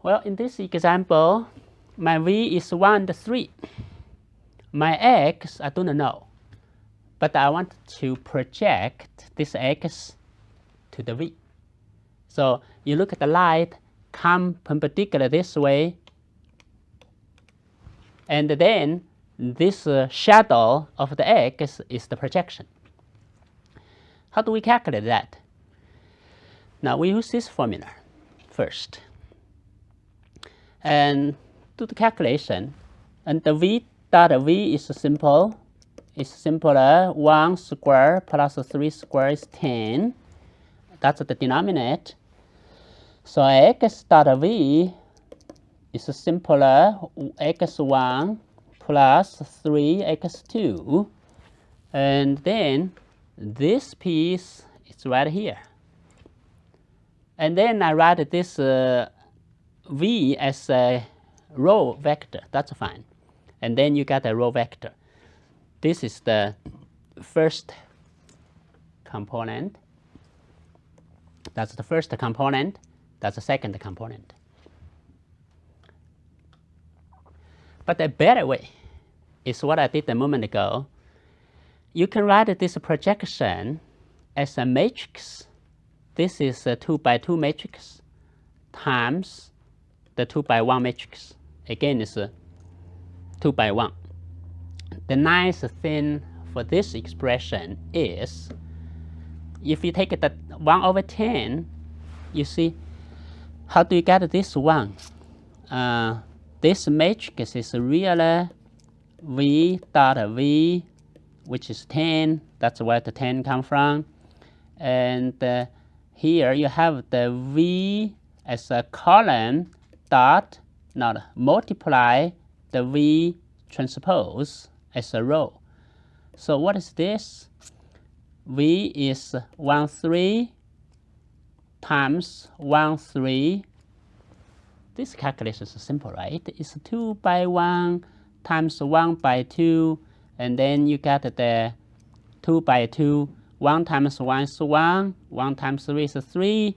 Well, in this example, my v is 1 and 3. My x, I don't know. But I want to project this x to the v. So you look at the light, come perpendicular this way, and then this shadow of the x is the projection. How do we calculate that? Now we use this formula first. And do the calculation. And the v dot v is simple. It's simpler. 1 squared plus 3 squared is 10. That's the denominator. So x dot v is simpler. x1 plus 3x2. And then this piece is right here. And then I write this v as a row vector. That's fine. And then you got a row vector. This is the first component. That's the first component. That's the second component. But a better way is what I did a moment ago. You can write this projection as a matrix. This is a 2 by 2 matrix times the 2 by 1 matrix. Again, it's a 2 by 1. The nice thing for this expression is, if you take the 1 over 10, you see, how do you get this one? This matrix is really v dot v, which is 10. That's where the 10 comes from. And here you have the v as a column dot, not multiply the v transpose as a row. So what is this? V is 1, 3 times 1, 3. This calculation is simple, right? It's 2 by 1 times 1 by 2. And then you get the 2 by 2. 1 times 1 is 1. 1 times 3 is 3.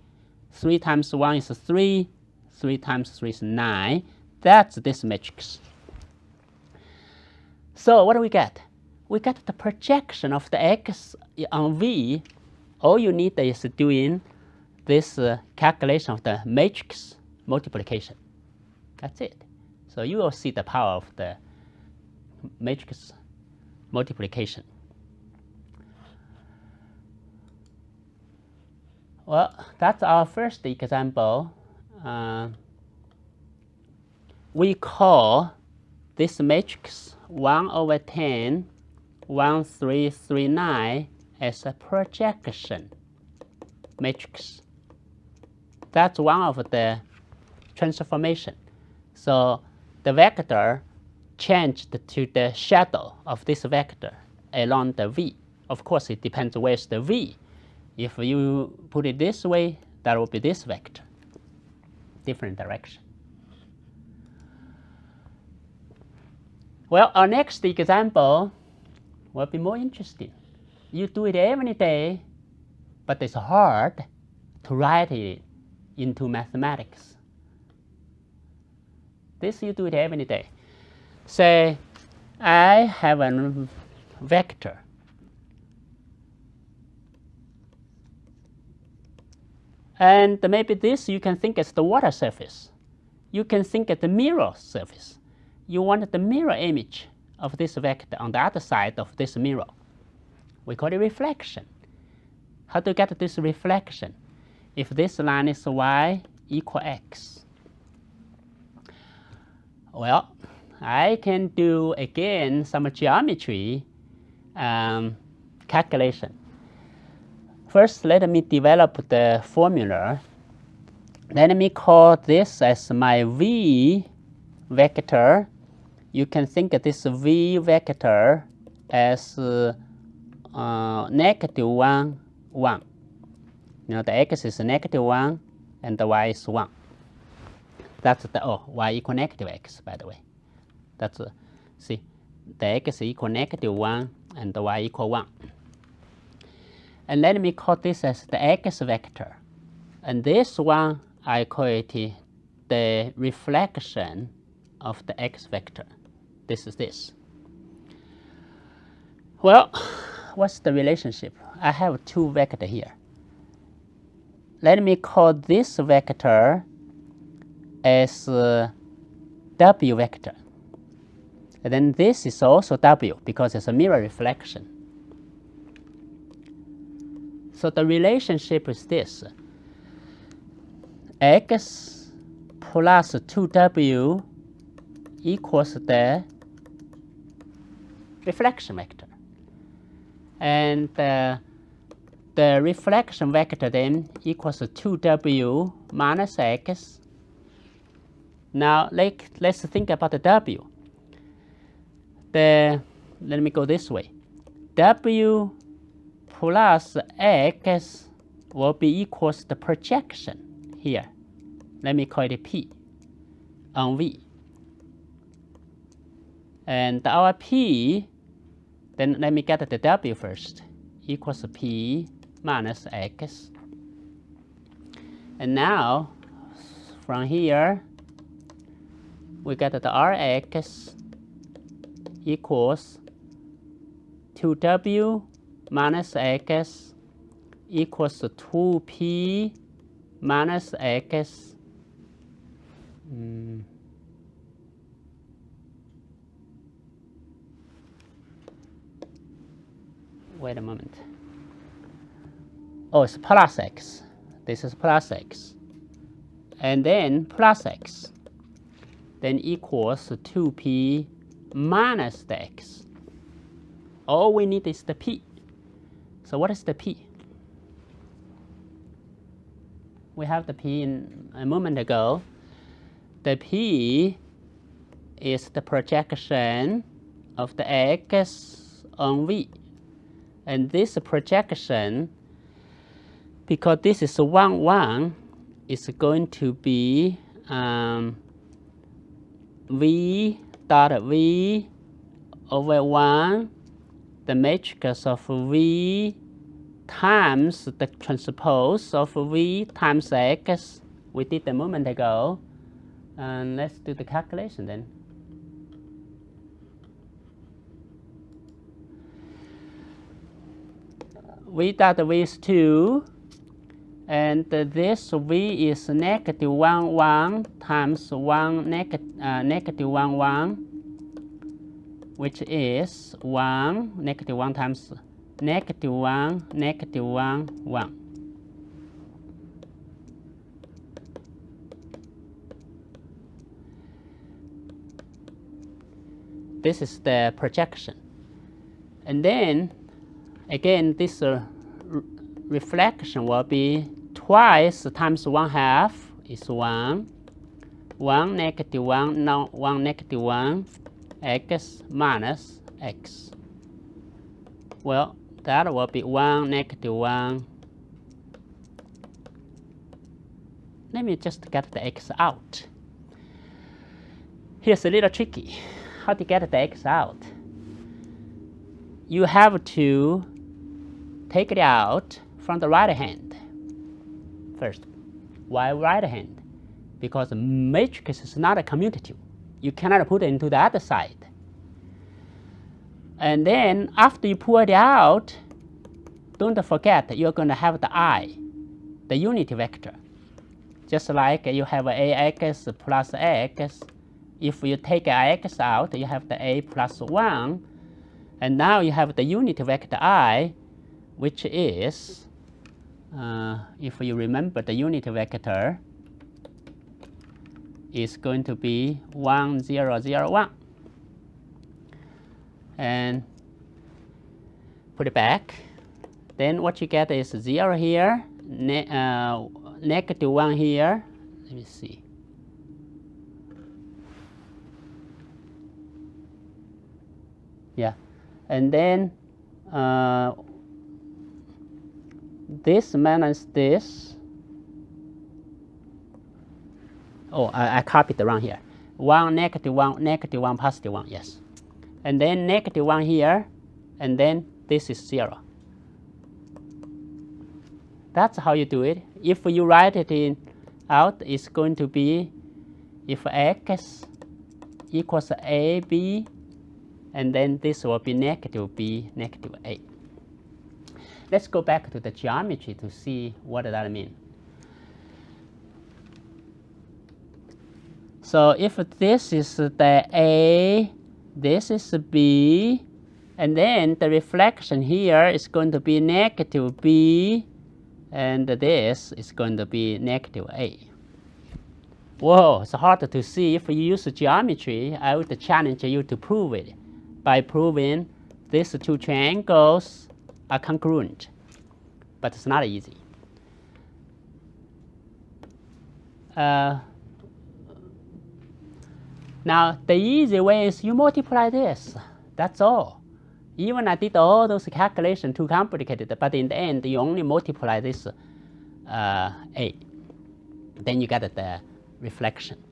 3 times 1 is 3. 3 times 3 is 9. That's this matrix. So what do we get? We get the projection of the x on v. All you need is doing this calculation of the matrix multiplication. That's it. So you will see the power of the matrix multiplication. Well, that's our first example. We call this matrix 1 over 10, 1, 3, 3, 9 as a projection matrix. That's one of the transformation. So the vector changed to the shadow of this vector along the v. Of course, it depends where's the v. If you put it this way, that will be this vector, different direction. Well, our next example will be more interesting. You do it every day, but it's hard to write it into mathematics. This you do it every day. Say, I have a vector. And maybe this you can think as the water surface. You can think as the mirror surface. You want the mirror image of this vector on the other side of this mirror. We call it reflection. How to get this reflection? If this line is y equal x. Well, I can do again some geometry calculation. First, let me develop the formula. Let me call this as my v vector. You can think of this v vector as negative 1, 1. You know, the x is negative 1 and the y is 1. That's the, y equal negative x, by the way. That's, see, the x equal negative 1 and the y equal 1. And let me call this as the x vector. And this one, I call it the reflection of the x vector. This is this. Well, what's the relationship? I have two vectors here. Let me call this vector as W vector. And then this is also W because it's a mirror reflection. So the relationship is this. X plus 2W equals the reflection vector. And the reflection vector then equals 2W minus X. Now let's think about the W. Let me go this way. W plus X will be equals to the projection here. Let me call it P on V. And our P, then let me get the W first, equals P minus X. And now, from here, we get the Rx equals 2W minus X equals 2P minus X. Wait a moment. Oh, it's plus X. This is plus X. And then plus X. Then equals 2P minus the X. All we need is the P. So what is the P? We have the P a moment ago. The P is the projection of the X on V. And this projection, because this is 1, 1, is going to be V dot V over 1, the matrix of V times the transpose of V times X. We did a moment ago. And let's do the calculation then. V dot V is 2, and this V is negative 1, 1 times 1 negative 1, 1, which is 1, negative 1 times negative 1, negative 1, 1. This is the projection. And then, again, this reflection will be twice times 1/2 is 1. 1 negative 1, now 1 negative 1, X minus X. Well, that will be 1 negative 1. Let me just get the X out. Here's a little tricky. How to get the X out? You have to take it out from the right hand first. Why right hand? Because the matrix is not a commutative. You cannot put it into the other side. And then after you pull it out, don't forget you're going to have the I, the unity vector. Just like you have AX plus X. If you take Ix out, you have the A plus 1. And now you have the unity vector I, which is, if you remember the unity vector, is going to be 1, 0, 0, 1. And put it back. Then what you get is 0 here, negative 1 here. Let me see. Yeah, and then this minus this. Oh, I copied the wrong here. 1, negative 1, negative 1, positive 1, yes. And then negative 1 here, and then this is 0. That's how you do it. If you write it out, it's going to be if x equals AB, and then this will be negative B, negative A. Let's go back to the geometry to see what that means. So if this is the A, this is B, and then the reflection here is going to be negative B, and this is going to be negative A. Whoa, it's hard to see. If you use geometry, I would challenge you to prove it by proving these two triangles are congruent. But it's not easy. Now, the easy way is you multiply this. That's all. Even I did all those calculations too complicated, but in the end, you only multiply this A. Then you get the reflection.